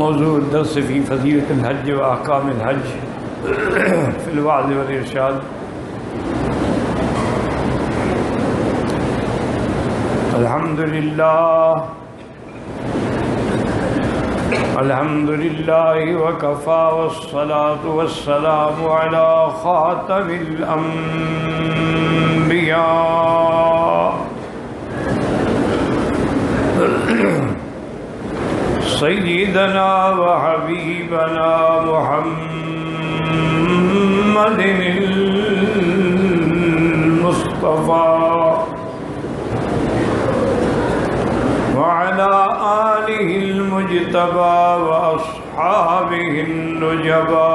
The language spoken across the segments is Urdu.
موضوع الدرس في فضيلة الحج وأحكام الحج في الوعظ والإرشاد. الحمد لله وكفى والصلاة والسلام على خاتم الأنبياء سيدنا وحبيبنا محمد المصطفى وعلى آله المجتبى وأصحابه النجبى.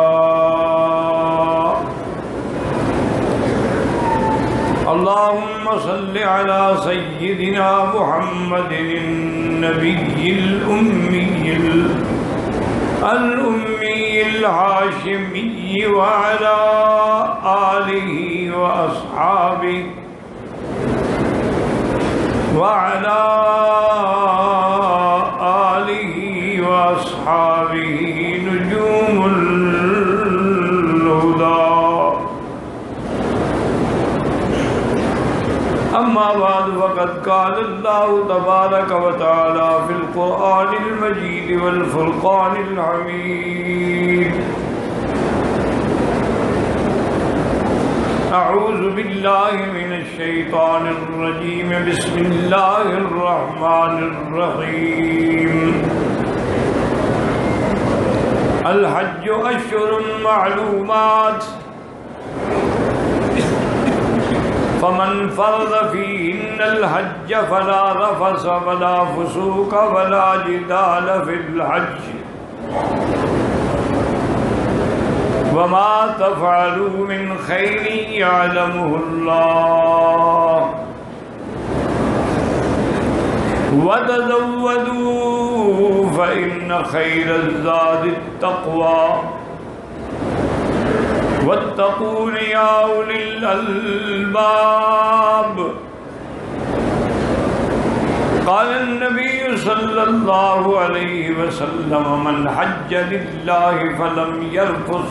اللهم صل على سيدنا محمد النبي الأمي الهاشمي وعلى آله وأصحابه نجوم الهدى. أما بعد فقد قال الله تبارك وتعالى في القرآن المجيد والفرقان الحميد: أعوذ بالله من الشيطان الرجيم. بسم الله الرحمن الرحيم. الحج أشهر معلومات فمن فرض فيهن الحج فلا رفث ولا فسوق ولا جدال في الحج وما تفعلوا من خير يعلمه الله وتزودوا فإن خير الزاد التقوى واتقون يا أولي الألباب. قال النبي صلى الله عليه وسلم: من حج لله فلم يرفث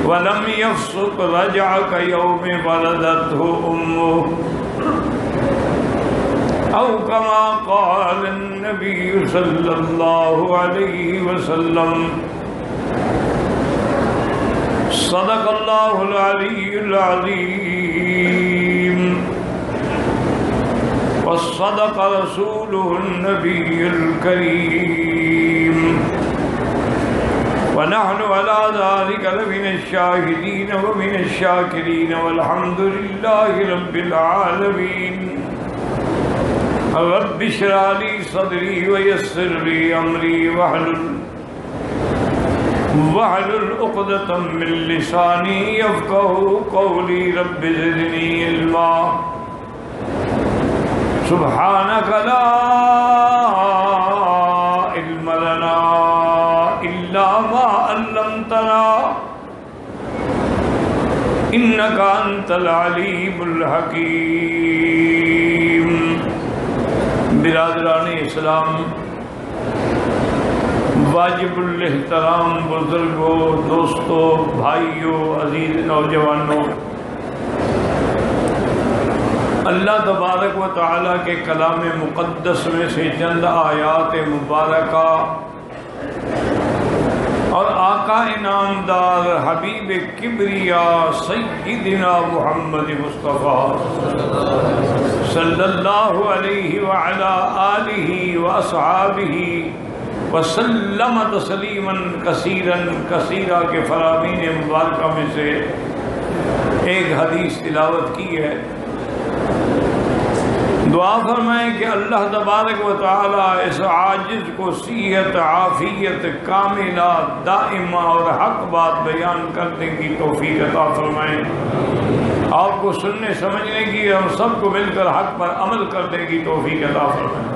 ولم يفسق رجع كيوم ولدته أمه، أو كما قال النبي صلى الله عليه وسلم. صدق الله العلي العظيم وصدق رسوله النبي الكريم، ونحن على ذلك لمن الشاهدين ومن الشاكرين، والحمد لله رب العالمين. رب اشرح لي صدري ويسر لي أمري واحلل عقدة من لساني يفقهوا قولي. رب زدني علما. سبحانك لا علم لنا إلا ما علمتنا إنك أنت العليم الحكيم. برادران اسلام، واجب الاحترام بزرگوں، دوستوں، بھائیوں، عزیز نوجوانوں، اللہ تبارک و تعالیٰ کے کلام مقدس میں سے چند آیات مبارکہ اور آقا انعامدار حبیب کبریا سیدنا محمد مصطفیٰ صلی اللہ علیہ وعلا آلہ واصحابہ وسلم تسلیما کثیرا کثیرا کے فرامین مبارکہ میں سے ایک حدیث تلاوت کی ہے. دعا فرمائیں کہ اللہ تبارک و تعالی اس عاجز کو صحت، عافیت کاملہ دائمہ اور حق بات بیان کرنے کی توفیق عطا فرمائیں. آپ کو سننے سمجھنے کی، ہم سب کو مل کر حق پر عمل کرنے کی توفیق عطا فرمائیں.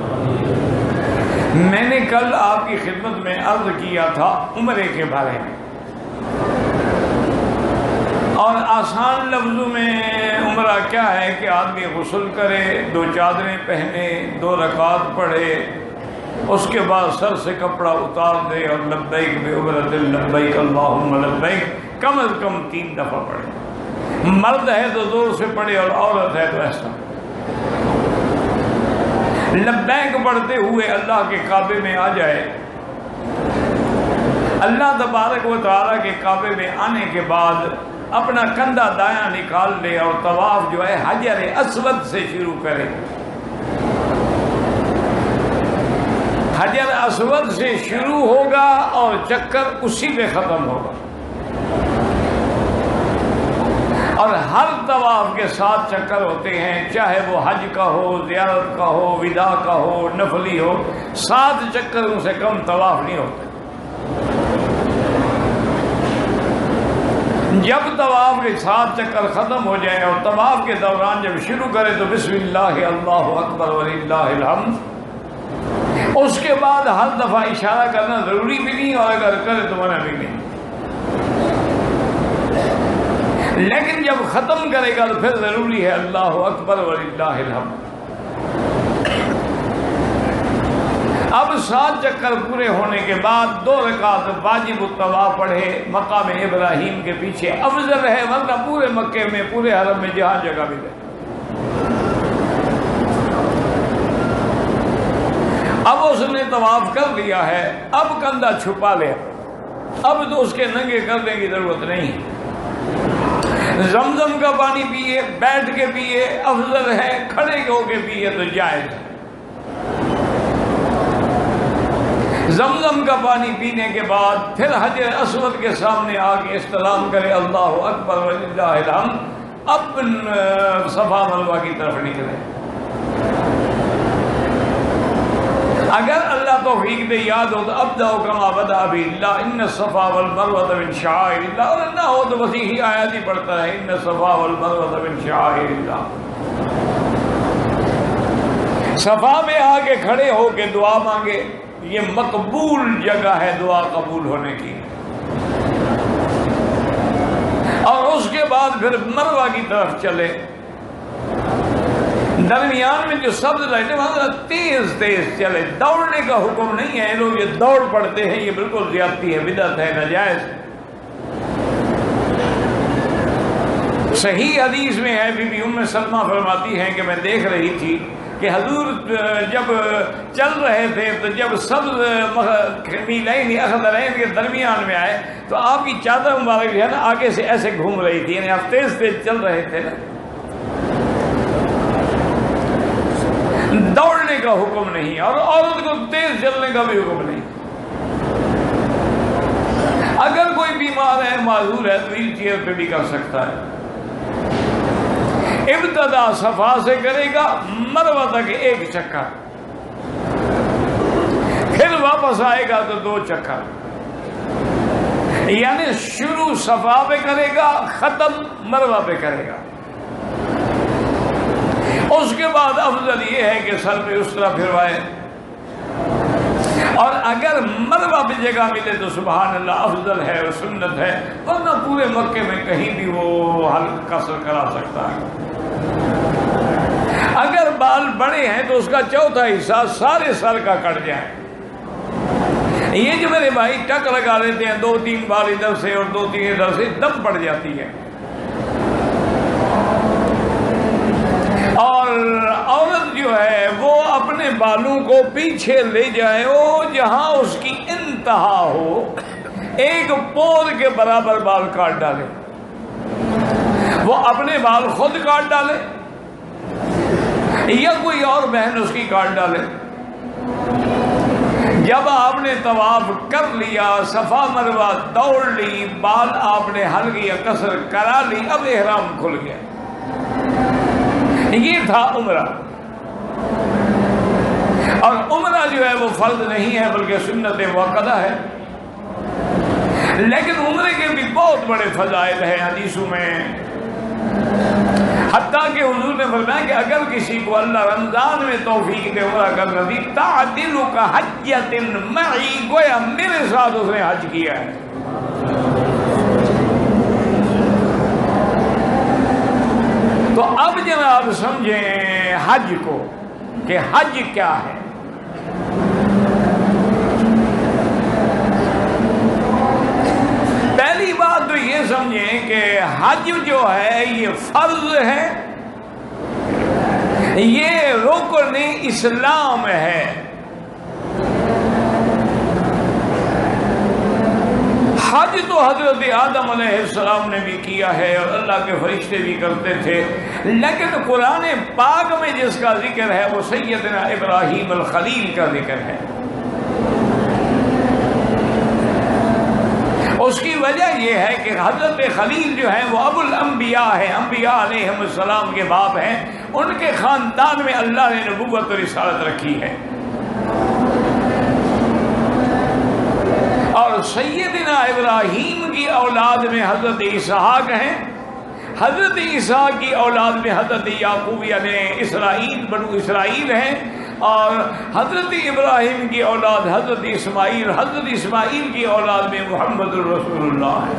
میں نے کل آپ کی خدمت میں عرض کیا تھا عمرے کے بارے میں، اور آسان لفظوں میں عمرہ کیا ہے کہ آدمی غسل کرے، 2 چادریں پہنے، 2 رکعات پڑھے، اس کے بعد سر سے کپڑا اتار دے اور لبیک بعمرۃ لبیک اللہم لبیک کم از کم 3 دفعہ پڑھے. مرد ہے تو زور سے پڑھے اور عورت ہے تو ایسا. لبیک پڑھتے ہوئے اللہ کے کعبے میں آ جائے. اللہ تبارک و تعالیٰ کے کعبے میں آنے کے بعد اپنا کندھا دایاں نکال لے اور طواف جو ہے حجر اسود سے شروع کرے. حجر اسود سے شروع ہوگا اور چکر اسی پہ ختم ہوگا. اور ہر طواف کے 7 چکر ہوتے ہیں، چاہے وہ حج کا ہو، زیارت کا ہو، وداع کا ہو، نفلی ہو. 7 چکروں سے کم طواف نہیں ہوتے. جب طواف کے 7 چکر ختم ہو جائے اور طواف کے دوران جب شروع کرے تو بسم اللہ اللہ اکبر وللہ الحمد. اس کے بعد ہر دفعہ اشارہ کرنا ضروری بھی نہیں اور اگر کرے تو منع بھی نہیں. لیکن جب ختم کرے گا تو پھر ضروری ہے اللہ اکبر وللہ الحمد. اب 7 چکر پورے ہونے کے بعد 2 رکعت واجب الطواف پڑھے مقام ابراہیم کے پیچھے. افضل ہے، ورنہ پورے مکے میں پورے حرم میں جہاں جگہ بھی رہے. اب اس نے طواف کر لیا ہے، اب کندھا چھپا لے. اب تو اس کے ننگے کرنے کی ضرورت نہیں. زمزم کا پانی پیئے، بیٹھ کے پیئے افضل ہے، کھڑے ہو کے پیئے تو جائز ہے. زمزم کا پانی پینے کے بعد پھر حجر اسود کے سامنے آ کے استلام کرے اللہ اکبر وللہ الحمد. اب صفا مروہ کی طرف نکلے. اگر اللہ توفیق دے یاد ہو تو ابدأ کما بدأ به اللہ ان الصفا والمروہ من شعائر اللہ، اور نہ ہو تو بس یہی آیات ہی پڑھتا ہے ان الصفا والمروہ من شعائر اللہ. صفا میں آ کے کھڑے ہو کے دعا مانگے. یہ مقبول جگہ ہے دعا قبول ہونے کی. اور اس کے بعد پھر مروہ کی طرف چلے. درمیان میں جو سبز لائٹیں وہاں تیز تیز چلے. دوڑنے کا حکم نہیں ہے. لوگ یہ دوڑ پڑتے ہیں، یہ بالکل زیادتی ہے، بدعت ہے، ناجائز. صحیح حدیث میں ہے، بی بی ام سلمہ فرماتی ہیں کہ میں دیکھ رہی تھی کہ حضور جب چل رہے تھے تو جب سبز میلین اخضرین کے درمیان میں آئے تو آپ کی چادر مبارک جو ہے نا آگے سے ایسے گھوم رہی تھی. یعنی آپ تیز تیز چل رہے تھے نا. دوڑنے کا حکم نہیں اور عورت کو تیز چلنے کا بھی حکم نہیں. اگر کوئی بیمار ہے، معذور ہے تو ویل چیئر پہ بھی کر سکتا ہے. ابتدا صفا سے کرے گا، مروہ تک 1 چکر، پھر واپس آئے گا تو 2 چکر. یعنی شروع صفا پہ کرے گا، ختم مروہ پہ کرے گا. اس کے بعد افضل یہ ہے کہ سر پہ اس طرح پھروائے. اور اگر مروہ پہ جگہ ملے تو سبحان اللہ افضل ہے اور سنت ہے، ورنہ پورے مکے میں کہیں بھی وہ ہلکا قصر کرا سکتا ہے. اگر بال بڑے ہیں تو اس کا 4تھا حصہ سارے سر کا کٹ جائے. یہ جو میرے بھائی ٹک لگا لیتے ہیں 2-3 بال ادھر سے اور 2-3 ادھر سے، دم پڑ جاتی ہے. اور عورت جو ہے وہ اپنے بالوں کو پیچھے لے جائے، وہ جہاں اس کی انتہا ہو 1 پور کے برابر بال کاٹ ڈالے. وہ اپنے بال خود کاٹ ڈالے یا کوئی اور بہن اس کی کاٹ ڈالے. جب آپ نے طواف کر لیا، صفا مروہ دوڑ لی، بال آپ نے حلق یا قصر کرا لی، اب احرام کھل گیا. یہ تھا عمرہ. اور عمرہ جو ہے وہ فرض نہیں ہے بلکہ سنت مؤکدہ ہے. لیکن عمرے کے بھی بہت بڑے فضائل ہیں حدیثوں میں. حتیٰ کہ حضور نے فرمایا کہ اگر کسی کو اللہ رمضان میں توفیق دے عمرہ کرنا دی تعدل کا حجۃ معی، گویا میرے ساتھ اس نے حج کیا ہے. تو اب جناب سمجھیں حج کو کہ حج کیا ہے. سمجھیں کہ حج جو ہے یہ فرض ہے، یہ رکن اسلام ہے۔ حج تو حضرت آدم علیہ السلام نے بھی کیا ہے اور اللہ کے فرشتے بھی کرتے تھے، لیکن قرآن پاک میں جس کا ذکر ہے وہ سیدنا ابراہیم الخلیل کا ذکر ہے۔ اس کی وجہ یہ ہے کہ حضرت خلیل جو ہے وہ ابو الانبیاء ہے، انبیاء علیہ السلام کے باپ ہیں، ان کے خاندان میں اللہ نے نبوت و رسالت رکھی ہے۔ اور سیدنا ابراہیم کی اولاد میں حضرت اسحاق ہیں، حضرت اسحاق کی اولاد میں حضرت یعقوب یعنی اسرائیل بنو اسرائیل ہیں، اور حضرت ابراہیم کی اولاد حضرت اسماعیل، حضرت اسماعیل کی اولاد میں محمد الرسول اللہ ہے۔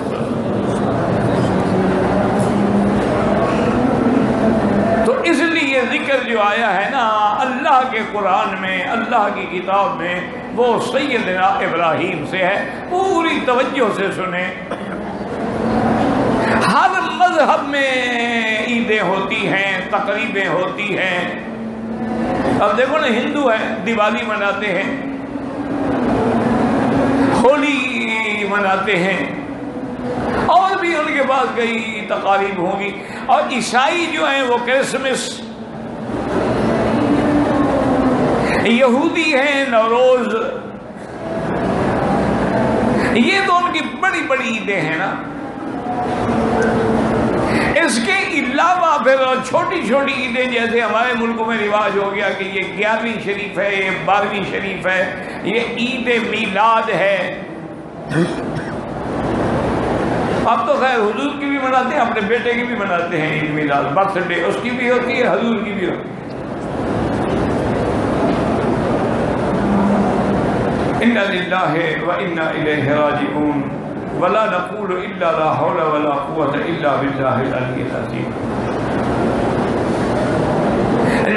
تو اس لیے ذکر جو آیا ہے نا اللہ کے قرآن میں، اللہ کی کتاب میں، وہ سیدنا ابراہیم سے ہے۔ پوری توجہ سے سنیں، ہر مذہب میں عیدیں ہوتی ہیں، تقریبیں ہوتی ہیں۔ اب دیکھو نا، ہندو ہیں دیوالی مناتے ہیں، ہولی مناتے ہیں، اور بھی ان کے پاس کئی تقاریب ہوں گی، اور عیسائی جو ہیں وہ کرسمس، یہودی ہیں نوروز، یہ تو ان کی بڑی بڑی عیدیں ہیں نا۔ اس کے علاوہ پھر چھوٹی چھوٹی عیدیں، جیسے ہمارے ملکوں میں رواج ہو گیا کہ یہ 11ویں شریف ہے، یہ 12ویں شریف ہے، یہ عید میلاد ہے۔ اب تو خیر حضور کی بھی مناتے ہیں، اپنے بیٹے کی بھی مناتے ہیں عید میلاد، برتھ ڈے اس کی بھی ہوتی ہے، حضور کی بھی ہوتی ہے۔ انا للہ وانا الیہ راجعون ولا نقول الا لا حول ولا قوة الا باللہ العلی العظیم۔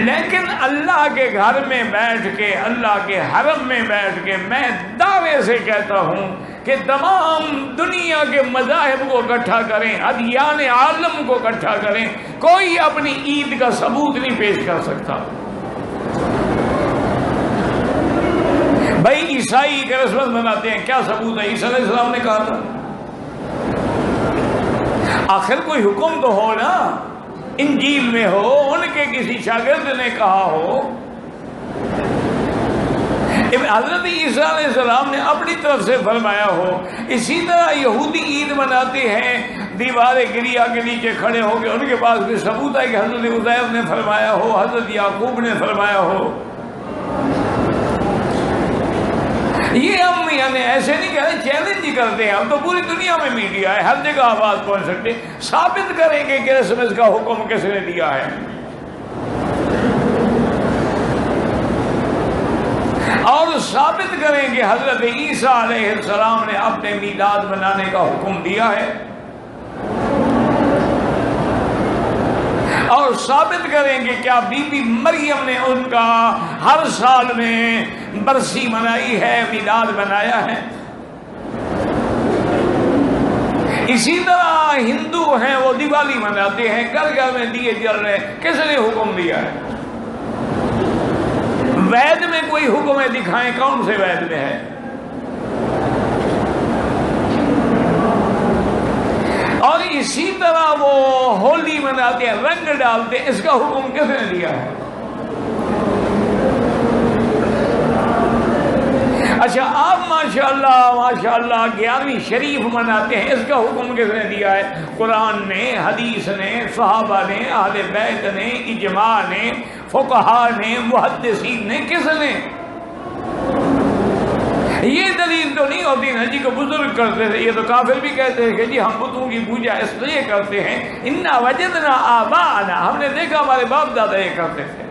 لیکن اللہ کے گھر میں بیٹھ کے، اللہ کے حرم میں بیٹھ کے میں دعوے سے کہتا ہوں کہ تمام دنیا کے مذاہب کو اکٹھا کریں، ادیان عالم کو اکٹھا کریں، کوئی اپنی عید کا ثبوت نہیں پیش کر سکتا۔ بھائی عیسائی کرسمس مناتے ہیں، کیا ثبوت ہے؟ عیسیٰ علیہ السلام نے کہا تھا۔ آخر کوئی حکم تو ہو نا، انجیل میں ہو، ان کے کسی شاگرد نے کہا ہو۔ حضرت عیسیٰ علیہ السلام نے اپنی طرف سے فرمایا ہو۔ اسی طرح یہودی عید مناتے ہیں، دیوار گریا کے نیچے کھڑے ہو کے، ان کے پاس بھی ثبوت ہے کہ حضرت عزیر نے فرمایا ہو، حضرت یعقوب نے فرمایا ہو۔ یہ ہم یعنی ایسے نہیں کہتے، چیلنج ہی کرتے ہیں۔ اب تو پوری دنیا میں میڈیا ہے، ہر جگہ آواز پہنچ سکتے، ثابت کریں کہ کرسمس کا حکم کس نے دیا ہے، اور ثابت کریں کہ حضرت عیسیٰ علیہ السلام نے اپنے میلاد منانے کا حکم دیا ہے، اور ثابت کریں کہ کیا بی بی مریم نے ان کا ہر سال میں برسی منائی ہے، میلاد منایا ہے۔ اسی طرح ہندو ہیں، وہ دیوالی مناتے ہیں، گھر گھر میں دیے جل رہے ہیں، کس نے حکم دیا ہے؟ وید میں کوئی حکم ہے؟ دکھائیں کون سے وید میں ہے؟ اور اسی طرح وہ ہولی مناتے ہیں، رنگ ڈالتے ہیں، اس کا حکم کس نے دیا ہے؟ اچھا آپ ماشاءاللہ 11ویں شریف مناتے ہیں، اس کا حکم کس نے دیا ہے؟ قرآن نے، حدیث نے، صحابہ نے، اہل بیت نے، اجماع نے، فقہاء نے، محدثین نے، کس نے؟ یہ دلیل تو نہیں ہوتی نا جی کہ بزرگ کرتے تھے۔ یہ تو کافر بھی کہتے ہیں کہ جی ہم بتوں کی پوجا اس لیے کرتے ہیں، انا وجدنا آباءنا، ہم نے دیکھا ہمارے باپ دادا یہ کرتے تھے۔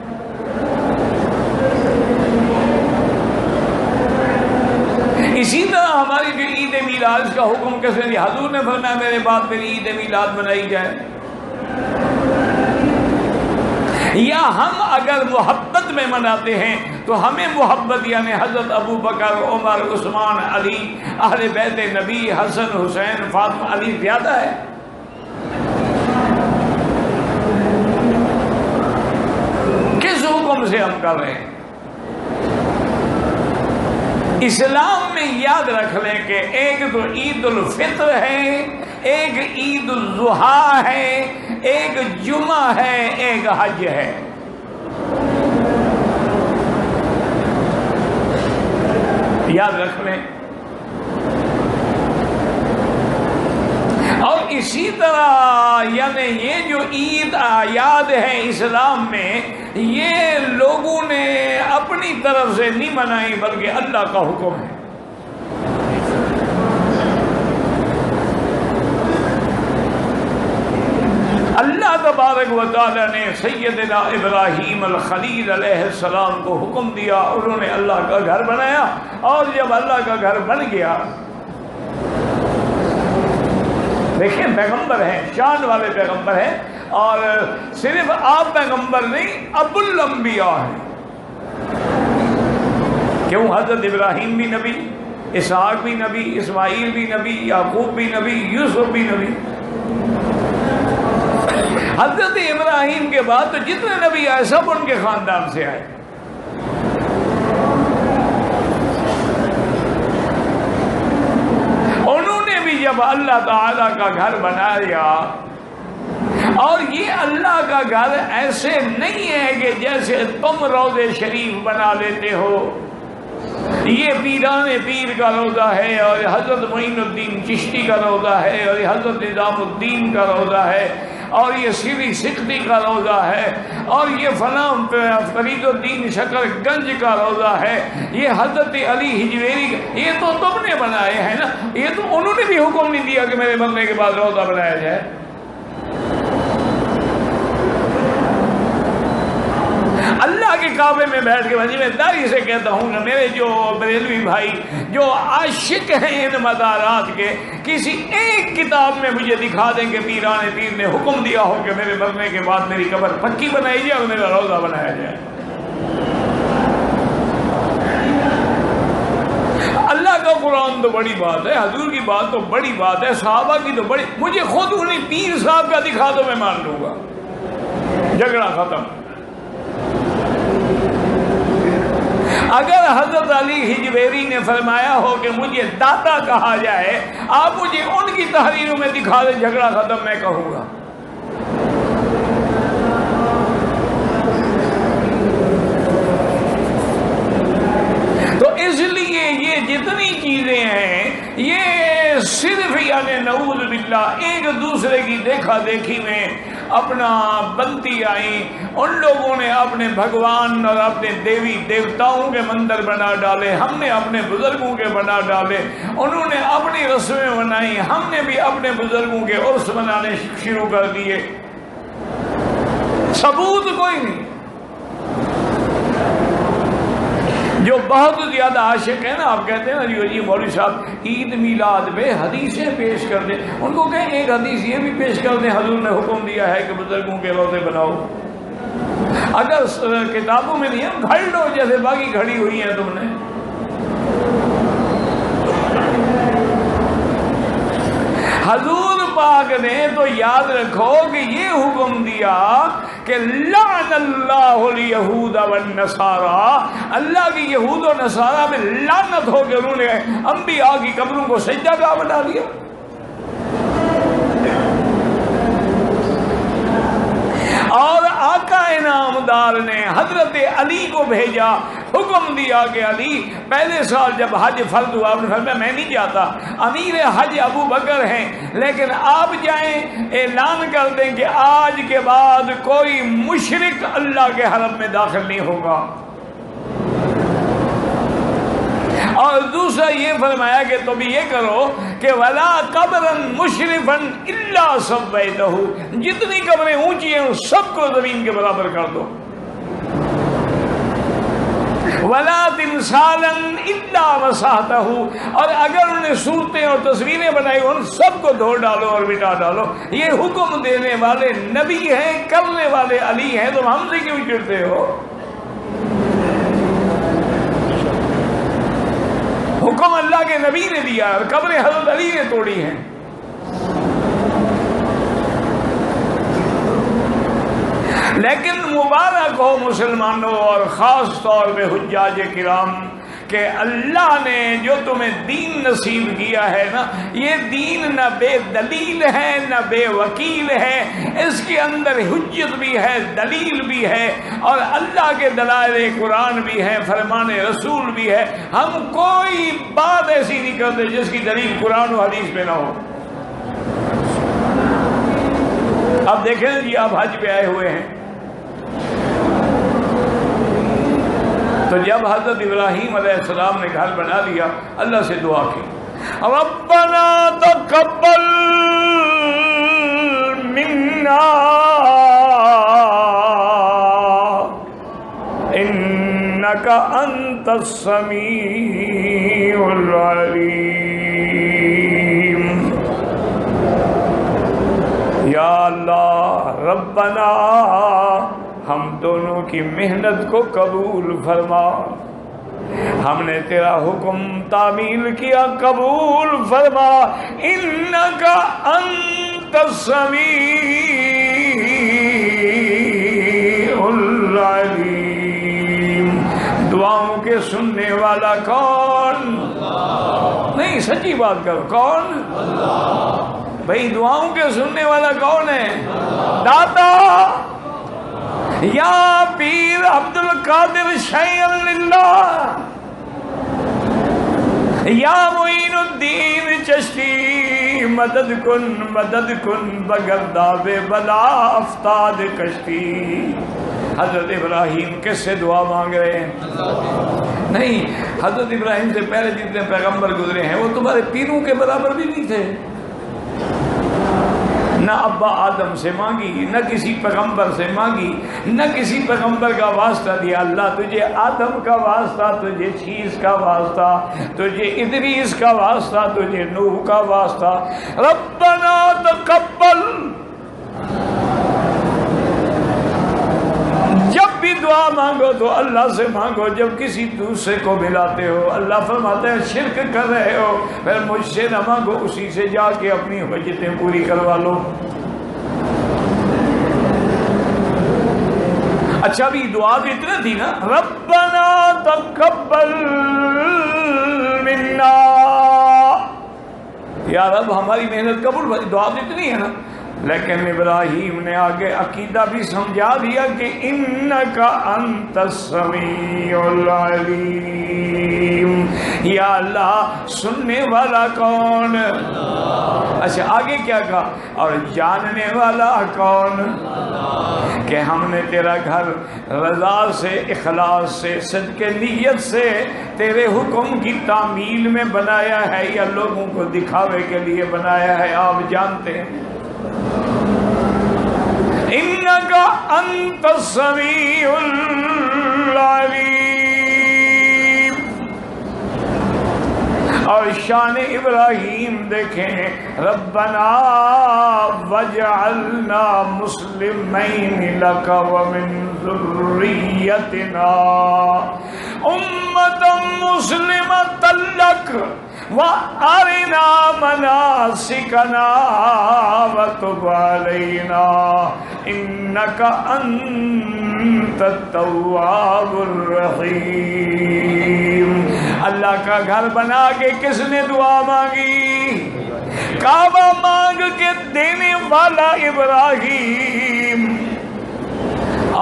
اسی طرح ہماری جو عید میلاد، اس کا حکم کس نے دیا؟ حضور نے فرمایا میرے بعد میری عید میلاد منائی جائے۔ یا ہم اگر محبت میں مناتے ہیں تو ہمیں محبت یعنی حضرت ابو بکر، عمر، عثمان، علی، اہل بیت نبی، حسن، حسین، فاطمہ، علی زیادہ ہے؟ کس حکم سے ہم کر رہے ہیں؟ اسلام میں یاد رکھ لیں کہ ایک تو عید الفطر ہے، ایک عید الاضحیٰ ہے، ایک جمعہ ہے، ایک حج ہے۔ یاد رکھ لیں۔ اور اسی طرح یعنی یہ جو عید اعیاد ہیں اسلام میں، یہ لوگوں نے اپنی طرف سے نہیں منائی بلکہ اللہ کا حکم ہے۔ اللہ تبارک و تعالی نے سیدنا ابراہیم الخلیل علیہ السلام کو حکم دیا، انہوں نے اللہ کا گھر بنایا، اور جب اللہ کا گھر بن گیا، دیکھیں پیغمبر ہیں، شان والے پیغمبر ہیں، اور صرف آپ پیغمبر نہیں، ابو الانبیاء ہیں۔ کیوں؟ حضرت ابراہیم بھی نبی، اسحاق بھی نبی، اسماعیل بھی نبی، یعقوب بھی نبی، یوسف بھی نبی۔ حضرت ابراہیم کے بعد تو جتنے نبی آئے سب ان کے خاندان سے آئے۔ جب اللہ تعالیٰ کا گھر بنایا، اور یہ اللہ کا گھر ایسے نہیں ہے کہ جیسے تم روضہ شریف بنا لیتے ہو، یہ پیران پیر کا روضہ ہے، اور حضرت معین الدین چشتی کا روضہ ہے، اور یہ حضرت نظام الدین کا روضہ ہے، اور یہ سری سکھتی کا روضہ ہے، اور یہ فلاں فرید الدین شکر گنج کا روضہ ہے، یہ حضرت علی ہجویری کا، یہ تو تم نے بنائے ہیں نا، یہ تو انہوں نے بھی حکم نہیں دیا کہ میرے مرنے کے بعد روضہ بنایا جائے۔ اللہ کے کعبے میں بیٹھ کے میں داری سے کہتا ہوں کہ میرے جو بریلوی بھائی جو عاشق ہیں ان مزارات کے، کسی ایک کتاب میں مجھے دکھا دیں کہ پیران پیر نے حکم دیا ہو کہ میرے مرنے کے بعد میری قبر پکی بنائی جائے اور میرا روضہ بنایا جائے۔ اللہ کا قرآن تو بڑی بات ہے، حضور کی بات تو بڑی بات ہے، صحابہ کی تو بڑی، مجھے خود انہیں پیر صاحب کا دکھا دو میں مان لوں گا، جھگڑا ختم۔ اگر حضرت علی ہجویری نے فرمایا ہو کہ مجھے داتا کہا جائے، آپ مجھے ان کی تحریروں میں دکھا دیں، جھگڑا ختم، میں کہوں گا۔ تو اس لیے یہ جتنی چیزیں ہیں یہ صرف یعنی نعوذ باللہ ایک دوسرے کی دیکھا دیکھی میں اپنا بنتی آئیں۔ ان لوگوں نے اپنے بھگوان اور اپنے دیوی دیوتاؤں کے مندر بنا ڈالے، ہم نے اپنے بزرگوں کے بنا ڈالے، انہوں نے اپنی رسمیں بنائی، ہم نے بھی اپنے بزرگوں کے عرس بنانے شروع کر دیے۔ ثبوت کوئی نہیں۔ جو بہت زیادہ عاشق ہیں نا، آپ کہتے ہیں نا جی مولوی صاحب عید میلاد میں حدیثیں پیش کر دیں، ان کو کہیں ایک حدیث یہ بھی پیش کر دیں حضور نے حکم دیا ہے کہ بزرگوں کے روضے بناؤ۔ اگر کتابوں میں نہیں ہے گھڑ لو جیسے باقی گھڑی ہوئی ہیں تم نے۔ حضور پاک نے تو یاد رکھو کہ یہ حکم دیا کہ لعن اللہ الیہود والنصارى، اللہ کی یہود و نصارہ میں لعنت ہو کہ انہوں نے انبیاء کی قبروں کو سجدہ گاہ بنا دیا۔ اور آقا انعامدار نے حضرت علی کو بھیجا، حکم دیا کہ علی پہلے سال جب حج فرض ہوا، آپ نے فرمایا میں نہیں جاتا، امیر حج ابو بکر ہیں، لیکن آپ جائیں، اعلان کر دیں کہ آج کے بعد کوئی مشرک اللہ کے حرم میں داخل نہیں ہوگا۔ اور دوسرا یہ فرمایا کہ تم یہ کرو کہ وَلَا قَبْرًا مُشْرِفًا إِلَّا سَوَّيْتَهُ، جتنی قبریں اونچی ہیں ان سب کو زمین کے برابر کر دو۔ وَلَا تِمْثَالًا إِلَّا مَسَحْتَهُ، اور اگر انہیں صورتیں اور تصویریں بنائی ان سب کو دھو ڈالو اور مٹا ڈالو۔ یہ حکم دینے والے نبی ہیں، کرنے والے علی ہیں، تم ہم سے کیوں چڑھتے ہو؟ نبی نے دیا اور قبریں حضرت علی نے توڑی ہیں. لیکن مبارک ہو مسلمانوں اور خاص طور پہ حجاج کرام کہ اللہ نے جو تمہیں دین نصیب کیا ہے نا، یہ دین نہ بے دلیل ہے نہ بے وکیل ہے، اس کے اندر حجت بھی ہے، دلیل بھی ہے، اور اللہ کے دلائل قرآن بھی ہے، فرمان رسول بھی ہے. ہم کوئی بات ایسی نہیں کرتے جس کی دلیل قرآن و حدیث پہ نہ ہو. اب دیکھیں جی، آپ حج پہ آئے ہوئے ہیں، تو جب حضرت ابراہیم علیہ السلام نے گھر بنا لیا، اللہ سے دعا کی، ربنا تقبل منا انک انت السمیع العلیم. یا اللہ ربنا، ہم دونوں کی محنت کو قبول فرما، ہم نے تیرا حکم تعمیل کیا، قبول فرما. انکا انت السمیع العلیم. دعاؤں کے سننے والا کون؟ نہیں، سچی بات کرو، کون؟ بھائی دعاؤں کے سننے والا کون ہے؟ داتا. یا پیر عبد القادر شیئا للہ، یا معین الدین چشتی مدد کن بگرداب بلا افتاد کشتی. حضرت ابراہیم کس سے دعا مانگ رہے ہیں؟ نہیں، حضرت ابراہیم سے پہلے جتنے پیغمبر گزرے ہیں وہ تمہارے پیروں کے برابر بھی نہیں تھے. نہ ابا آدم سے مانگی، نہ کسی پیغمبر سے مانگی، نہ کسی پیغمبر کا واسطہ دیا. اللہ تجھے آدم کا واسطہ، تجھے شیس کا واسطہ، تجھے ادریس کا واسطہ، تجھے نوح کا واسطہ. ربنا تقبل. جب بھی دعا مانگو تو اللہ سے مانگو، جب کسی دوسرے کو ملاتے ہو اللہ فرماتے ہیں شرک کر رہے ہو، پھر مجھ سے نہ مانگو، اسی سے جا کے اپنی حاجتیں پوری کروا لو. اچھا بھی دعا تو اتنا تھی نا، ربنا تقبل منا، یا رب ہماری محنت قبول. دعا تو اتنی ہے نا، لیکن ابراہیم نے آگے عقیدہ بھی سمجھا دیا کہ انکا انت السمیع العلیم. یا اللہ سننے والا کون؟ اچھا آگے کیا کہا؟ اور جاننے والا کون؟ کہ ہم نے تیرا گھر رضا سے، اخلاص سے، صدق نیت سے تیرے حکم کی تعمیل میں بنایا ہے یا لوگوں کو دکھاوے کے لیے بنایا ہے؟ آپ جانتے ہیں. انکا انت السمیع العلیم. اور شان ابراہیم دیکھیں، ربنا وجعلنا مسلمین لک ومن ذریتنا امة مسلمة لک وَأَرِنَا مَنَاسِكَنَا وَتُبْ عَلَيْنَا إِنَّكَ أَنْتَ التَّوَّابُ الرَّحِيمُ. اللہ کا گھر بنا کے کس نے دعا مانگی؟ کعبہ مانگ کے دینے والا ابراہیم،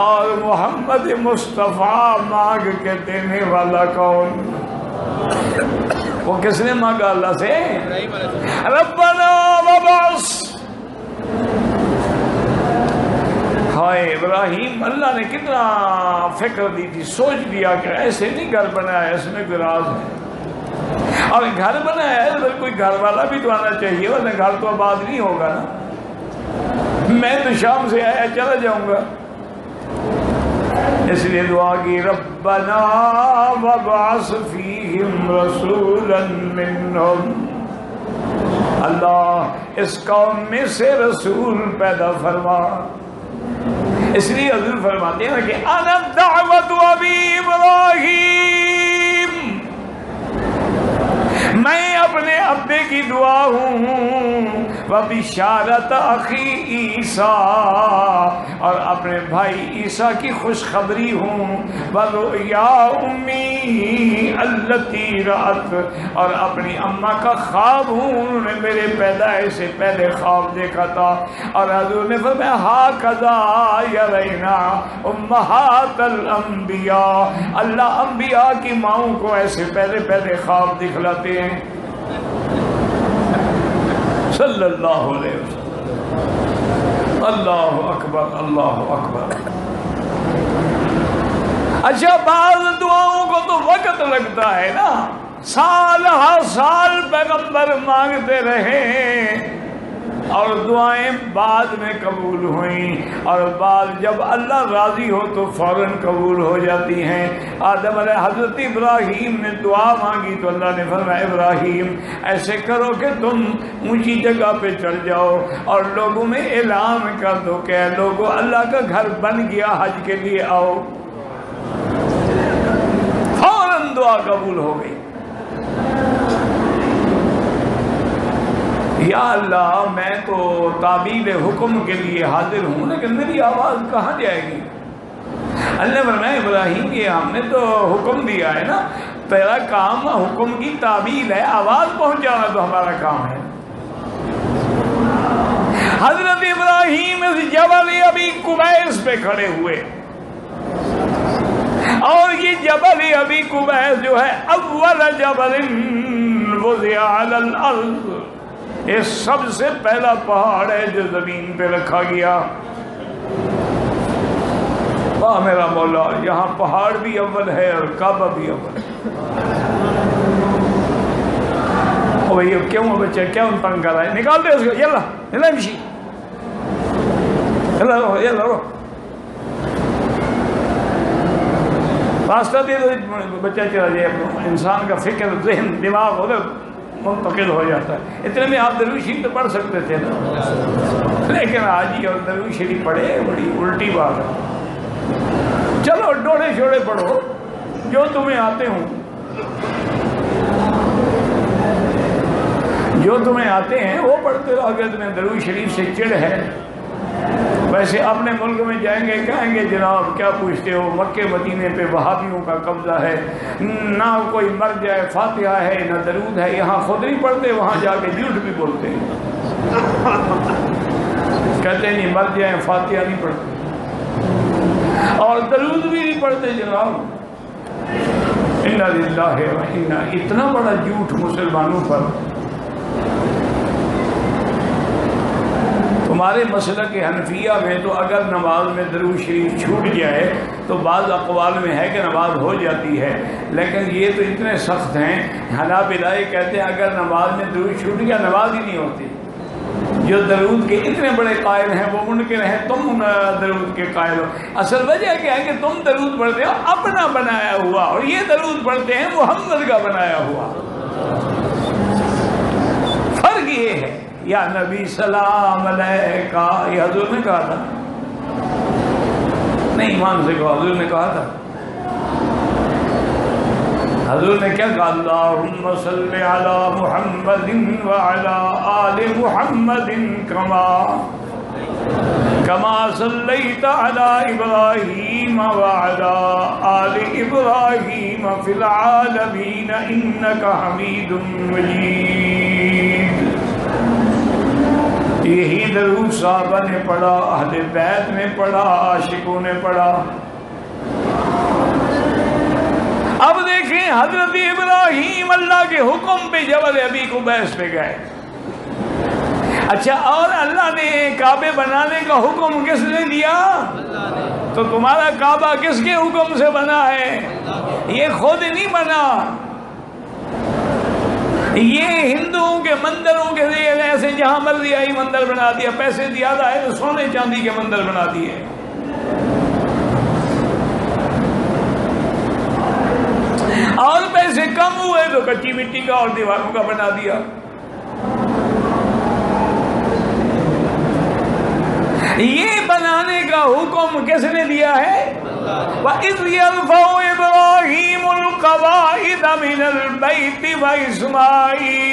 اور محمد مصطفیٰ مانگ کے دینے والا کون؟ وہ کس نے مانگا اللہ سے؟ ربنا وبعث. ہائے ابراہیم، اللہ نے کتنا فکر دی تھی، سوچ دیا کہ ایسے نہیں گھر بنایا، اس میں کوئی راز ہے. اور گھر بنایا ہے تو کوئی گھر والا بھی تو آنا چاہیے، ورنہ گھر تو آباد نہیں ہوگا نا. میں تو شام سے آیا چلا جاؤں گا. اس لیے دعا کی، ربنا وابعث فیہم رسولا منہم. اللہ اس قوم میں سے رسول پیدا فرما. اس لیے حضور فرماتے ہیں کہ انا دعوت ابی ابراہیم، میں وبشارت اخی عیسیٰ، اور اپنے بھائی عیسیٰ کی خوشخبری ہوں، ورؤیا امی التی رأت، اور اپنی اماں کا خواب ہوں، انہوں نے میرے پیدائش سے پہلے خواب دیکھا تھا۔ اور حضور نے فرمایا ھکذا یرینا امہات الانبیاء، اللہ انبیاء کی ماؤں کو ایسے پہلے پہلے خواب دکھلاتے ہیں صلی اللہ علیہ وسلم۔ اللہ اکبر، اللہ اکبر۔ اچھا بعض دعاؤں کو تو وقت لگتا ہے نا، سال ہر سال پیغمبر مانگتے رہے اور دعائیں بعد میں قبول ہوئیں، اور بعد جب اللہ راضی ہو تو فوراً قبول ہو جاتی ہیں۔ آدم علیہ حضرت ابراہیم نے دعا مانگی تو اللہ نے فرمایا ابراہیم ایسے کرو کہ تم اونچی جگہ پہ چڑھ جاؤ اور لوگوں میں اعلان کر دو کہ اے لوگوں اللہ کا گھر بن گیا، حج کے لیے آؤ۔ فوراً دعا قبول ہو گئی۔ یا اللہ میں تو تعبیر حکم کے لیے حاضر ہوں، لیکن میری آواز کہاں جائے گی؟ اللہ فرمایا ابراہیم یہ ہم نے تو حکم دیا ہے نا، تیرا کام حکم کی تعبیر ہے، آواز پہنچانا تو ہمارا کام ہے۔ حضرت ابراہیم اس جبل ابی قبیس پہ کھڑے ہوئے، اور یہ جبل ابی قبیس جو ہے اول جبل وضع علی الارض، یہ سب سے پہلا پہاڑ ہے جو زمین پہ رکھا گیا۔ واہ میرا مولا، یہاں پہاڑ بھی اول ہے اور کعبہ بھی اول ہے۔ او بھئی کیوں بچہ کیا ان تنگ کر رہا ہے؟ نکال دے اس کو، یلا یلا مشی، یلا رو یلا رو، راستہ دے دو بچہ چلا جائے۔ انسان کا فکر ذہن دماغ ہو منتقل ہو جاتا ہے۔ اتنے میں آپ درویش شریف تو پڑھ سکتے تھے نا، لیکن حاجی اور درویش شریف پڑھے بڑی الٹی بات ہے۔ چلو ڈوڑے شوڑے پڑھو جو تمہیں آتے ہوں، جو تمہیں آتے ہیں وہ پڑھتے رہو۔ اگر تمہیں درویش شریف سے چڑ ہے، ویسے اپنے ملک میں جائیں گے کہیں گے جناب کیا پوچھتے ہو، مکے مدینے پہ وہابیوں کا قبضہ ہے، نہ کوئی مر جائے فاتحہ ہے نہ درود ہے، یہاں خود نہیں پڑھتے، وہاں جا کے جھوٹ بھی بولتے ہیں، کہتے ہیں نہیں مر جائیں فاتحہ نہیں پڑھتے اور درود بھی نہیں پڑھتے جناب۔ انا للہ و انا، اتنا بڑا جھوٹ مسلمانوں پر۔ تمہارے مسلک حنفیہ میں تو اگر نماز میں درود شریف چھوٹ جائے تو بعض اقوال میں ہے کہ نماز ہو جاتی ہے، لیکن یہ تو اتنے سخت ہیں۔ حنابلہ کہتے ہیں اگر نماز میں درود چھوٹ گیا نماز ہی نہیں ہوتی۔ جو درود کے اتنے بڑے قائل ہیں وہ منکر ہیں، تم درود کے قائل ہو۔ اصل وجہ کیا ہے کہ تم درود پڑھتے ہو اپنا بنایا ہوا، اور یہ درود پڑھتے ہیں محمد کا بنایا ہوا۔ فرق یہ ہے یا نبی سلام علیکہ، یہ حضور نے کہا تھا، نہیں ایمان سے کہا، حضور نے کہا تھا۔ حضور نے کیا کہا؟ اللہم صلی علی محمد وعلی آل محمد کما صلیت علی ابراہیم وعلی آل ابراہیم فی العالمین انک حمید مجید۔ یہی درود صحابہ نے پڑھا، اہل بیت نے پڑھا، عاشقوں نے پڑھا۔ اب دیکھیں حضرت ابراہیم اللہ کے حکم پہ جبل ابی قبیس پہ گئے۔ اچھا اور اللہ نے کعبے بنانے کا حکم کس نے دیا؟ تو تمہارا کعبہ کس کے حکم سے بنا ہے؟ یہ خود نہیں بنا، یہ ہندوؤں کے مندروں کے لیے ایسے جہاں مرضی آئی مندر بنا دیا، پیسے زیادہ ہے تو سونے چاندی کے مندر بنا دیے۔ اور پیسے کم ہوئے تو کچی مٹی کا اور دیواروں کا بنا دیا۔ یہ بنانے کا حکم کس نے دیا ہے؟ وَإِذْ يَرْفَعُ إِبْرَاهِيمُ الْقَوَاعِدَ مِنَ الْبَيْتِ وَإِسْمَاعِيلُ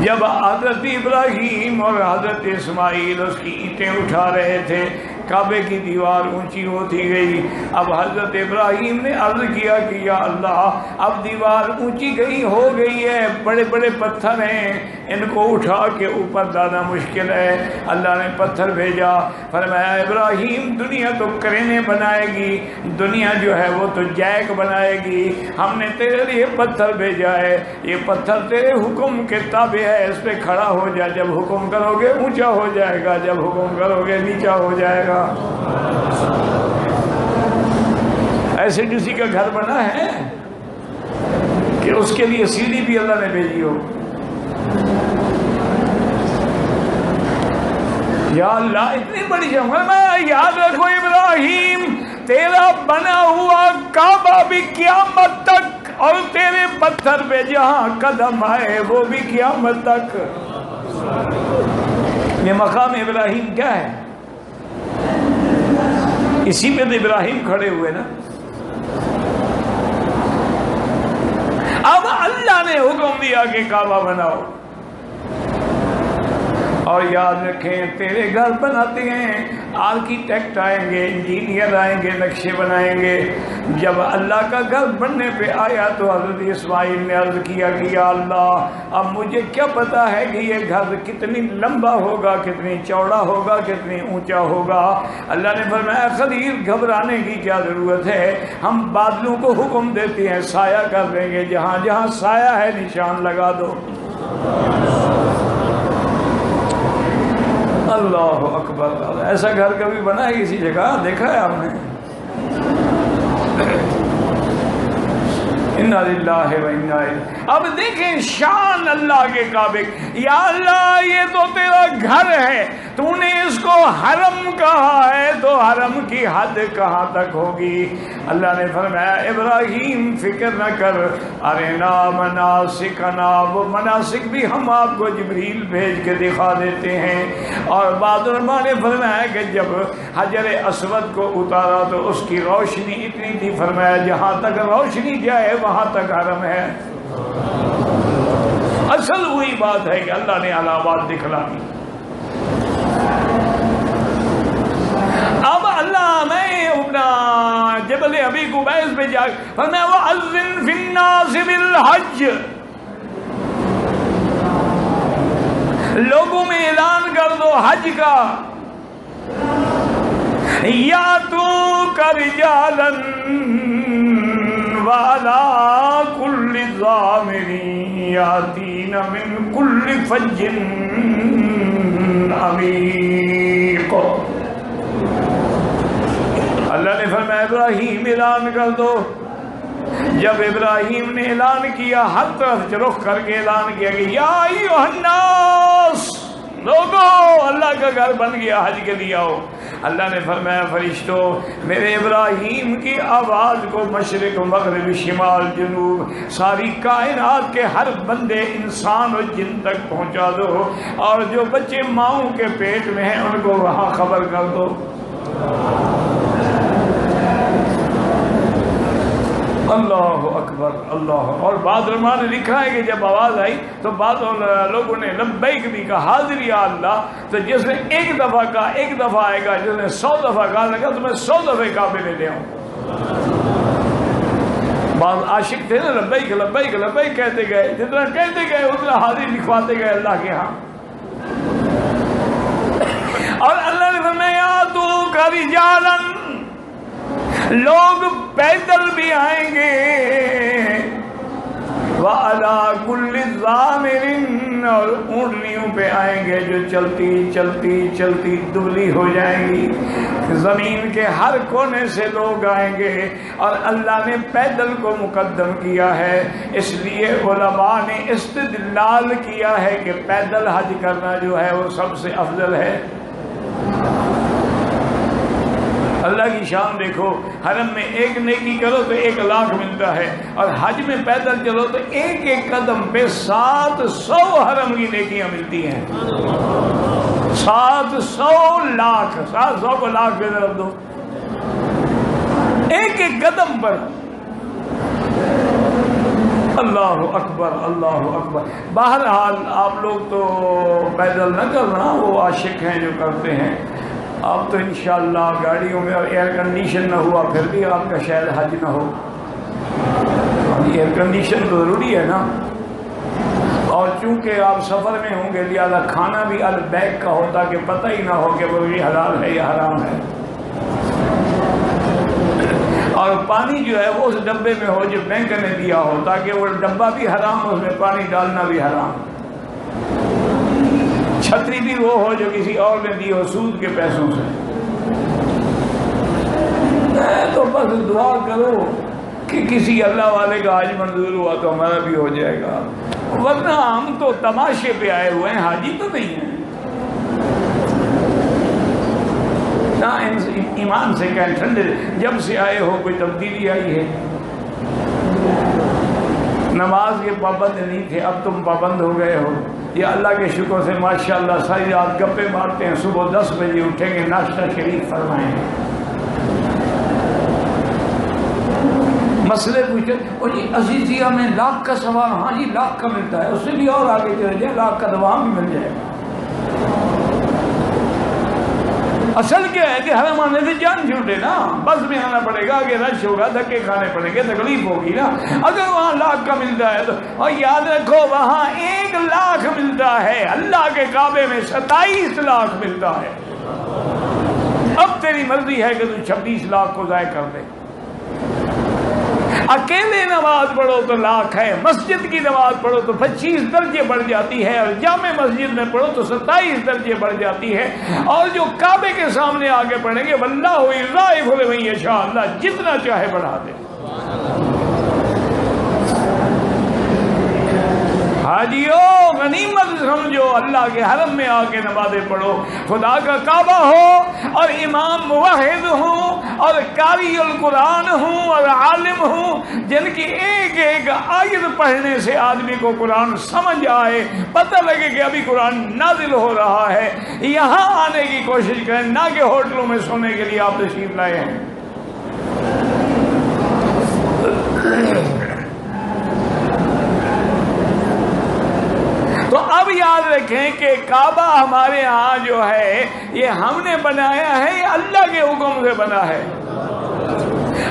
جب حضرت ابراہیم اور حضرت اسماعیل اس کی اینٹیں اٹھا رہے تھے، کعبے کی دیوار اونچی ہوتی گئی۔ اب حضرت ابراہیم نے عرض کیا کہ یا اللہ اب دیوار اونچی ہو گئی ہے، بڑے بڑے پتھر ہیں، ان کو اٹھا کے اوپر لانا مشکل ہے۔ اللہ نے پتھر بھیجا، فرمایا ابراہیم دنیا تو کرینے بنائے گی، دنیا جو ہے وہ تو جیک بنائے گی، ہم نے تیرے لیے پتھر بھیجا ہے، یہ پتھر تیرے حکم کے تابع ہے، اس پہ کھڑا ہو جا، جب حکم کرو گے اونچا ہو جائے گا، جب حکم کرو گے نیچا ہو جائے گا۔ ایسے کسی کا گھر بنا ہے کہ اس کے لیے سیڑھی بھی اللہ نے بھیجی ہو؟ یا اللہ اتنی بڑی جگہ میں یاد رکھو ابراہیم تیرا بنا ہوا کعبہ بھی قیامت تک، اور تیرے پتھر پہ جہاں قدم آئے وہ بھی قیامت تک۔ یہ مقام ابراہیم کیا ہے؟ اسی پہ تو ابراہیم کھڑے ہوئے نا۔ اب اللہ نے حکم دیا کہ کعبہ بناؤ، اور یاد رکھیں تیرے گھر بناتے ہیں آرکیٹیکٹ آئیں گے، انجینئر آئیں گے، نقشے بنائیں گے۔ جب اللہ کا گھر بننے پہ آیا تو حضرت اسماعیل نے عرض کیا کہ یا اللہ اب مجھے کیا پتا ہے کہ یہ گھر کتنی لمبا ہوگا، کتنی چوڑا ہوگا، کتنی اونچا ہوگا۔ اللہ نے فرمایا خلیل گھبرانے کی کیا ضرورت ہے، ہم بادلوں کو حکم دیتے ہیں سایہ کر دیں گے، جہاں جہاں سایہ ہے نشان لگا دو۔ اللہ اکبر، ایسا گھر کبھی بنا ہے کسی جگہ؟ دیکھا ہے آپ نے؟ انا للہ و انا الیہ۔ اب دیکھیں شان اللہ کے کعبے، یا اللہ یہ تو تیرا گھر ہے، تو نے اس کو حرم کہا ہے، تو حرم کی حد کہاں تک ہوگی؟ اللہ نے فرمایا ابراہیم فکر نہ کر، ارنا مناسکنا، وہ مناسک بھی ہم آپ کو جبریل بھیج کے دکھا دیتے ہیں۔ اور بعض علماء نے فرمایا کہ جب حجر اسود کو اتارا تو اس کی روشنی اتنی تھی، فرمایا جہاں تک روشنی جائے وہاں تک حرم ہے۔ اصل وہی بات ہے کہ اللہ نے علامات دکھلا دی۔ اب اللہ میں اپنا جبل ابی قبیس پہ جا فرمایا وَأَذِّن فِي النَّاسِ بِالْحَجِّ، لوگوں میں اعلان کر دو حج کا، یَأْتُوکَ رِجَالًا وَعَلَىٰ كُلِّ ضَامِرٍ يَأْتِينَ مِن كُلِّ فَجٍّ عَمِيقٍ۔ اللہ نے فرمایا ابراہیم اعلان کر دو۔ جب ابراہیم نے اعلان کیا ہر طرف رخ کر کے اعلان کیا کہ یا ایھا الناس، لوگو اللہ کا گھر بن گیا، حج کے لیے آؤ۔ اللہ نے فرمایا فرشتوں میرے ابراہیم کی آواز کو مشرق مغرب شمال جنوب ساری کائنات کے ہر بندے انسان اور جن تک پہنچا دو، اور جو بچے ماؤں کے پیٹ میں ہیں ان کو وہاں خبر کر دو۔ اللہ اکبر اللہ۔ اور بعض علماء نے لکھا ہے کہ جب آواز آئی تو بعض لوگوں نے لبیک بھی کہا، حاضر یا اللہ۔ تو جس نے ایک دفعہ کہا ایک دفعہ آئے گا، جس نے 100 دفعہ کہا لگا تو میں 100 دفعہ کعبے میں لے آؤں۔ بعض عاشق تھے نا، لبیک لبیک لبیک کہتے گئے، جتنا کہتے گئے اتنا حاضر لکھواتے گئے اللہ کے ہاں۔ اور اللہ نے فرمایا تو رجالا، لوگ پیدل بھی آئیں گے، وَعَلَىٰ كُلِّ ضَامِرٍ، اور اونٹنیوں پہ آئیں گے جو چلتی چلتی چلتی دبلی ہو جائیں گی۔ زمین کے ہر کونے سے لوگ آئیں گے، اور اللہ نے پیدل کو مقدم کیا ہے، اس لیے علماء نے استدلال کیا ہے کہ پیدل حج کرنا جو ہے وہ سب سے افضل ہے۔ اللہ کی شان دیکھو، حرم میں ایک نیکی کرو تو 1 لاکھ ملتا ہے، اور حج میں پیدل چلو تو ایک ایک قدم پہ 700 حرم کی نیکیاں ملتی ہیں۔ 700 لاکھ، 700 کو لاکھ پہ ضرب دو، ایک ایک قدم پر۔ اللہ اکبر اللہ اکبر۔ بہرحال آپ لوگ تو پیدل نہ کرنا، وہ عاشق ہیں جو کرتے ہیں۔ آپ تو انشاءاللہ گاڑیوں میں ایئر کنڈیشن نہ ہوا پھر بھی آپ کا شاید حج نہ ہو۔ ایئر کنڈیشن تو ضروری ہے نا، اور چونکہ آپ سفر میں ہوں گے لہٰذا کھانا بھی البیک کا ہوتا کہ پتہ ہی نہ ہو کہ وہ یہ حلال ہے یا حرام ہے، اور پانی جو ہے وہ اس ڈبے میں ہو جو بینک نے دیا ہو تاکہ وہ ڈبہ بھی حرام ہو، اس میں پانی ڈالنا بھی حرام۔ چھتری بھی وہ ہو جو کسی اور نے دی ہو سود کے پیسوں سے۔ تو بس دعا کرو کہ کسی اللہ والے کا حج منظور ہوا تو ہمارا بھی ہو جائے گا، ورنہ ہم تو تماشے پہ آئے ہوئے ہیں، حاجی تو نہیں ہیں۔ نہ ایمان سے کہیں ٹھنڈے جب سے آئے ہو کوئی تبدیلی آئی ہے؟ نماز کے پابند نہیں تھے، اب تم پابند ہو گئے ہو۔ یا اللہ کے شکر سے ماشاءاللہ ساری رات گپے مارتے ہیں، صبح 10 بجے اٹھیں گے، ناشتہ شریف فرمائیں گے، مسئلے پوچھتے اور جی عزیزیہ میں لاکھ کا ثواب، ہاں جی لاکھ کا ملتا ہے، اس سے بھی اور آگے چلے جائیں لاکھ کا دوام بھی مل جائے گا۔ اصل کیا ہے کہ حرم آنے سے جان چھوٹے نا، بس میں آنا پڑے گا، آگے رش ہوگا، دھکے کھانے پڑیں گے، تکلیف ہوگی نا۔ اگر وہاں لاکھ کا ملتا ہے تو، اور یاد رکھو وہاں 1 لاکھ ملتا ہے، اللہ کے کعبے میں 27 لاکھ ملتا ہے۔ اب تیری مرضی ہے کہ تو 26 لاکھ کو ضائع کر دے۔ اکیلے نماز پڑھو تو لاکھ ہے، مسجد کی نماز پڑھو تو 25 درجے بڑھ جاتی ہے، اور جامع مسجد میں پڑھو تو 27 درجے بڑھ جاتی ہے، اور جو کعبے کے سامنے آگے پڑھیں گے واللہ یضاعف لمن یشاء، اللہ جتنا چاہے بڑھا دے۔ حاجیو غنیمت سمجھو، اللہ کے حرم میں آ کے نمازیں پڑھو، خدا کا کعبہ ہو اور امام موحد ہوں اور قاری القرآن ہوں اور عالم ہوں، جن کی ایک ایک آیت پڑھنے سے آدمی کو قرآن سمجھ آئے، پتہ لگے کہ ابھی قرآن نازل ہو رہا ہے، یہاں آنے کی کوشش کریں، نہ کہ ہوٹلوں میں سونے کے لیے آپ تشریف لائے ہیں۔ تو اب یاد رکھیں کہ کعبہ ہمارے ہاں جو ہے یہ ہم نے بنایا ہے، یہ اللہ کے حکم سے بنا ہے۔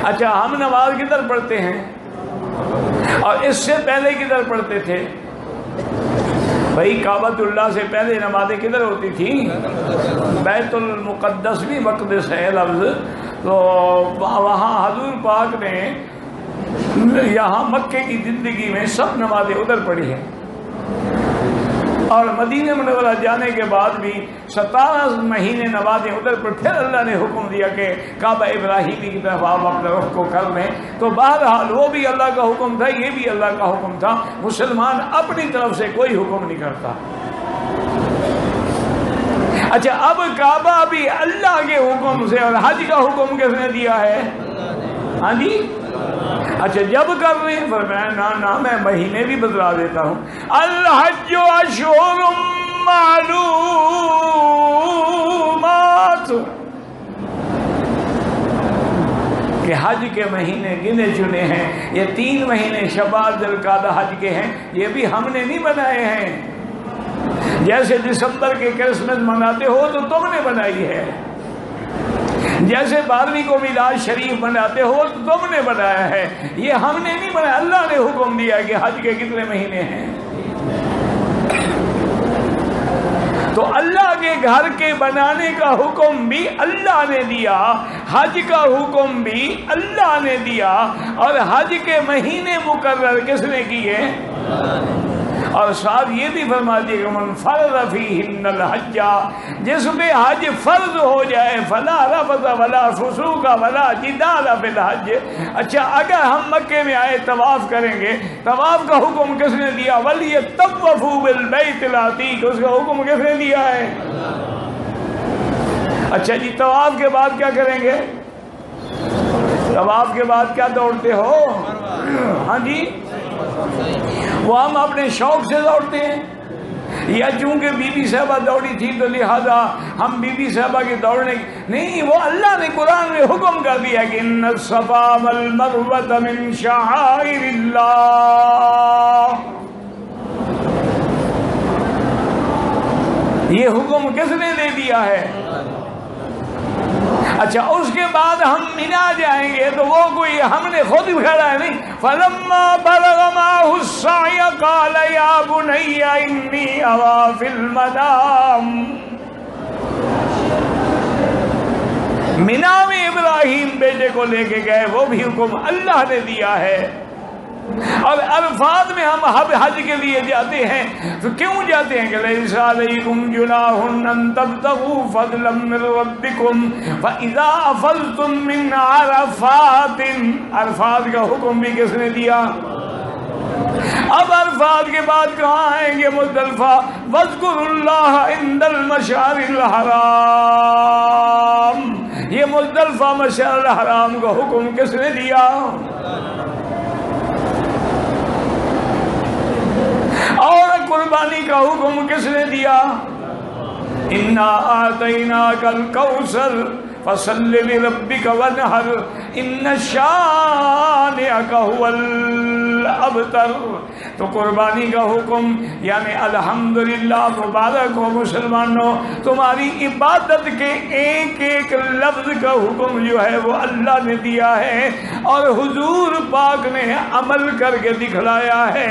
اچھا ہم نماز کدھر پڑھتے ہیں اور اس سے پہلے کدھر پڑھتے تھے؟ بھائی کعبۃ اللہ سے پہلے نمازیں کدھر ہوتی تھیں؟ بیت المقدس بھی مقدس ہے لفظ، تو وہاں حضور پاک نے یہاں مکے کی زندگی میں سب نمازیں ادھر پڑھی ہیں، اور مدینہ منورہ جانے کے بعد بھی 17 مہینے نمازیں ادھر پر، پھر اللہ نے حکم دیا کہ کعبہ ابراہیمی کی طرف آپ اپنے رخ کو کر لیں۔ تو بہرحال وہ بھی اللہ کا حکم تھا، یہ بھی اللہ کا حکم تھا، مسلمان اپنی طرف سے کوئی حکم نہیں کرتا۔ اچھا اب کعبہ بھی اللہ کے حکم سے، اور حج کا حکم کس نے دیا ہے؟ ہاں جی اچھا جب کر رہے ہیں فرمایا نہ میں مہینے بھی بدلا دیتا ہوں، الحج اشہر معلومات، کہ حج کے مہینے گنے چنے ہیں، یہ 3 مہینے شوال ذوالقعدہ حج کے ہیں، یہ بھی ہم نے نہیں بنائے ہیں۔ جیسے دسمبر کے کرسمس مناتے ہو تو تم نے بنائی ہے، جیسے 12ویں کو میلاد شریف مناتے ہو تو تم نے بنایا ہے، یہ ہم نے نہیں بنایا، اللہ نے حکم دیا کہ حج کے کتنے مہینے ہیں۔ تو اللہ کے گھر کے بنانے کا حکم بھی اللہ نے دیا، حج کا حکم بھی اللہ نے دیا، اور حج کے مہینے مقرر کس نے کیے؟ اور ساتھ یہ بھی فرما دیے کہ من فرض فیہن الحج، جس پہ حج فرض ہو جائے فلا رفث ولا فسوق ولا جدال فی الحج۔ اچھا اگر ہم مکے میں آئے طواف کریں گے، طواف کا حکم کس نے دیا؟ وَلْيَطَّوَّفُوا بِالْبَيْتِ الْعَتِيقِ، اس کا حکم کس نے دیا ہے؟ اچھا جی طواف کے بعد کیا کریں گے؟ طواف کے بعد کیا دوڑتے ہو؟ ہاں جی وہ ہم اپنے شوق سے دوڑتے ہیں، یا چونکہ بی بی صاحبہ دوڑی تھی تو لہذا ہم بی بی صاحبہ کے دوڑنے نہیں، وہ اللہ نے قرآن میں حکم کر دیا کہ ان الصفا والمروۃ من شعائر اللہ۔ یہ حکم کس نے دے دیا ہے؟ اچھا اس کے بعد ہم مینا جائیں گے تو وہ کوئی ہم نے خود کھڑا ہے نہیں۔ فَلَمَّا بَلَغَ مَعَهُ السَّعْيَ قَالَ يَا بُنَيَّ إِنِّي أَرَىٰ فِي الْمَنَامِ۔ مینا میں ابراہیم بیٹے کو لے کے گئے، وہ بھی حکم اللہ نے دیا ہے۔ اب عرفات میں ہم حج کے لیے جاتے ہیں تو کیوں جاتے ہیں کہ لیس علیکم جناح ان تبتغوا فضلا من ربکم فاذا افضتم من عرفات۔ عرفات کا حکم بھی کس نے دیا؟ اب عرفات کے بعد کہاں آئیں گے؟ مزدلفہ۔ واذکروا اللہ عند المشعر الحرام۔ یہ مزدلفہ مشعر الحرام کا حکم کس نے دیا؟ اور قربانی کا حکم کس نے دیا؟ انا آتیناک الکوثر فصل لربک وانحر ان شانئک هو الابتر۔ تو قربانی کا حکم یعنی الحمدللہ، مبارک ہو مسلمانوں، تمہاری عبادت کے ایک ایک لفظ کا حکم جو ہے وہ اللہ نے دیا ہے اور حضور پاک نے عمل کر کے دکھلایا ہے،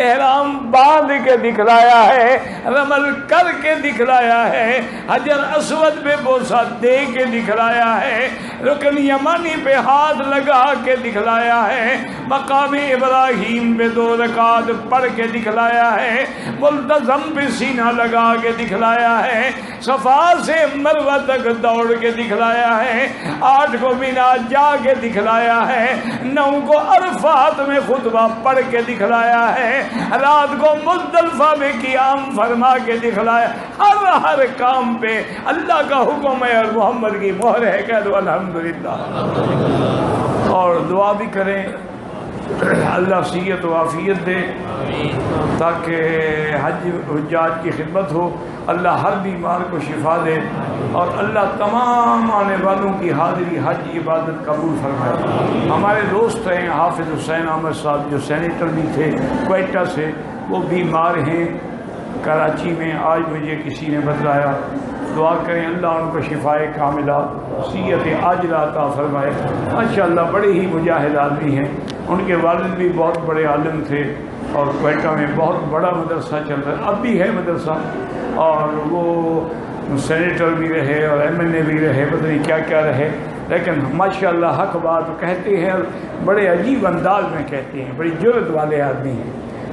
احرام باندھ کے دکھلایا ہے، رمل کر کے دکھلایا ہے، حجر اسود پہ بوسہ دے کے دکھلایا ہے، رکن یمانی پہ ہاتھ لگا کے دکھلایا ہے، مقام ابراہیم پہ 2 رکعت پڑھ کے دکھلایا ہے، ملتزم پہ سینہ لگا کے دکھلایا ہے، صفا سے مروہ تک دوڑ کے دکھلایا ہے، 8 کو مینا جا کے دکھلایا ہے، 9 کو عرفات میں خطبہ پڑھ کے دکھلایا ہے، رات کو مزدلفہ میں قیام فرما کے دکھلایا۔ ہر کام پہ اللہ کا حکم ہے اور محمد کی مہر ہے۔ کہہ دو الحمدللہ، اور دعا بھی کریں اللہ صحت و عافیت دے تاکہ حجاج کی خدمت ہو، اللہ ہر بیمار کو شفا دے اور اللہ تمام آنے والوں کی حاضری حج عبادت قبول فرمائے۔ ہمارے دوست ہیں حافظ حسین احمد صاحب جو سینیٹر بھی تھے کوئٹہ سے، وہ بیمار ہیں کراچی میں، آج مجھے کسی نے بتلایا، دعا کریں اللہ ان کو شفائے کاملہ صحت عاجلہ عطا فرمائے۔ ماشاءاللہ بڑے ہی مجاہد آدمی ہیں، ان کے والد بھی بہت بڑے عالم تھے اور کوئٹہ میں بہت بڑا مدرسہ چل رہا ہے، اب بھی ہے مدرسہ، اور وہ سینیٹر بھی رہے اور MNA بھی رہے، پتہ نہیں کیا کیا رہے، لیکن ماشاءاللہ حق بات کہتے ہیں، بڑے عجیب انداز میں کہتے ہیں، بڑی جرت والے آدمی ہیں۔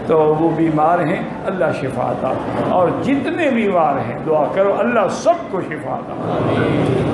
تو وہ بیمار ہیں، اللہ شفا عطا، اور جتنے بیمار ہیں دعا کرو اللہ سب کو شفا عطا۔